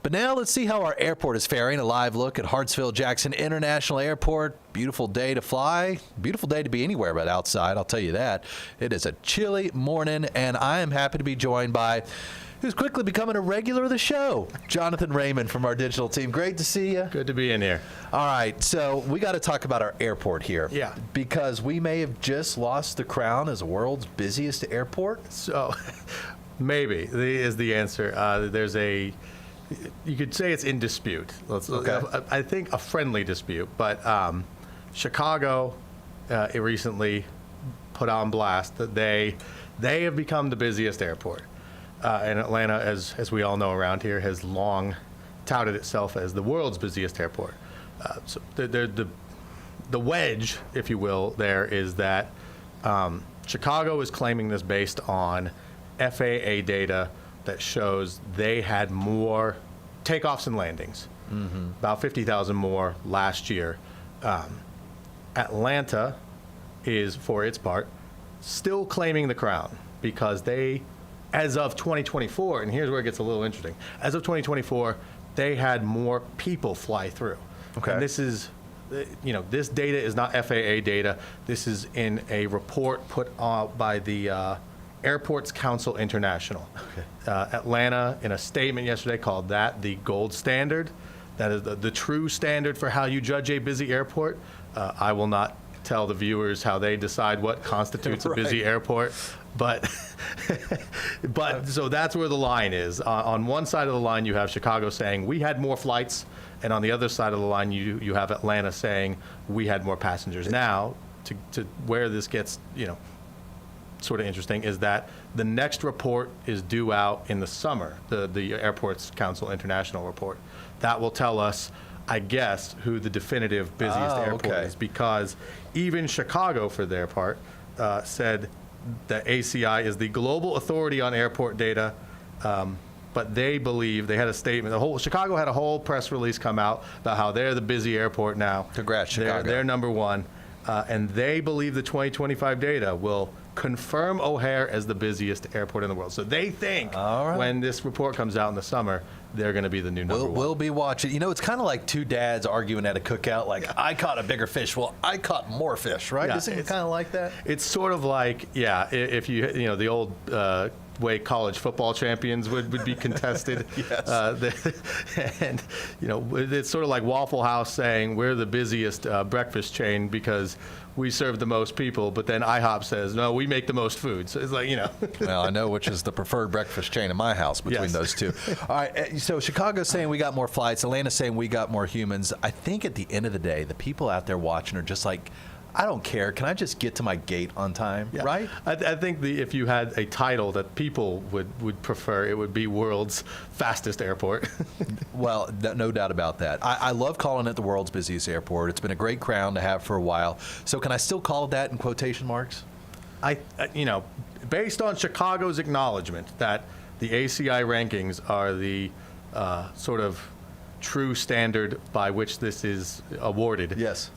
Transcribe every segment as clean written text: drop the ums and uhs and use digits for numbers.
But now let's see how our airport is faring. A live look at Hartsfield-Jackson International Airport. Beautiful day to fly. Beautiful day to be anywhere but outside, I'll tell you that. It is a chilly morning, and I am happy to be joined by who's quickly becoming a regular of the show, Jonathan Raymond from our digital team. Great to see you. Good to be in here. All right, so we got to talk about our airport here. Yeah. Because we may have just lost the crown as the world's busiest airport. So, maybe is the answer. You could say it's in dispute. Okay. I think a friendly dispute, but Chicago it recently put on blast that they have become the busiest airport. And Atlanta, as we all know around here, has long touted itself as the world's busiest airport. So the wedge, if you will, there is that Chicago is claiming this based on FAA data that shows they had more takeoffs and landings, about 50,000 more last year. Atlanta is, for its part, still claiming the crown because they, as of 2024, and here's where it gets a little interesting, as of 2024, they had more people fly through. Okay. And this is, this data is not FAA data. This is in a report put out by the Airports Council International. Okay. Atlanta, in a statement yesterday, called that the gold standard. That is the true standard for how you judge a busy airport. I will not tell the viewers how they decide what constitutes a busy airport, but so that's where the line is. On one side of the line, you have Chicago saying we had more flights, and on the other side of the line, you have Atlanta saying we had more passengers. Now, to where this gets, sort of interesting is that the next report is due out in the summer, the Airports Council International report. That will tell us, I guess, who the definitive busiest airport is, because even Chicago, for their part, said that ACI is the global authority on airport data, but they believe, they had a statement, Chicago had a whole press release come out about how they're the busy airport now. Congrats, Chicago. They're number one, and they believe the 2025 data will confirm O'Hare as the busiest airport in the world. So they think when this report comes out in the summer, they're going to be the new number one. We'll be watching. It's kind of like two dads arguing at a cookout, like, I caught a bigger fish. Well, I caught more fish, right? Yeah, Isn't it kind of like that? It's sort of like, if the old way college football champions would be contested. Yes. And, it's sort of like Waffle House saying we're the busiest breakfast chain because we serve the most people, but then IHOP says, no, we make the most food. So it's like, Well, I know which is the preferred breakfast chain in my house between those two. All right, so Chicago's saying we got more flights. Atlanta's saying we got more humans. I think at the end of the day, the people out there watching are just like, I don't care. Can I just get to my gate on time, right? I think if you had a title that people would prefer, it would be world's fastest airport. Well, no doubt about that. I love calling it the world's busiest airport. It's been a great crown to have for a while. So can I still call it that in quotation marks? Based on Chicago's acknowledgement that the ACI rankings are the sort of true standard by which this is awarded. Yes.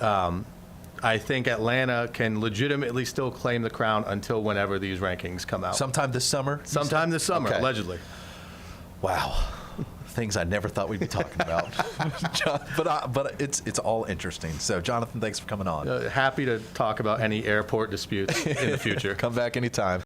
I think Atlanta can legitimately still claim the crown until whenever these rankings come out. Sometime this summer? Sometime this summer, allegedly. Wow. Things I never thought we'd be talking about. but it's all interesting. So, Jonathan, thanks for coming on. Happy to talk about any airport disputes in the future. Come back anytime.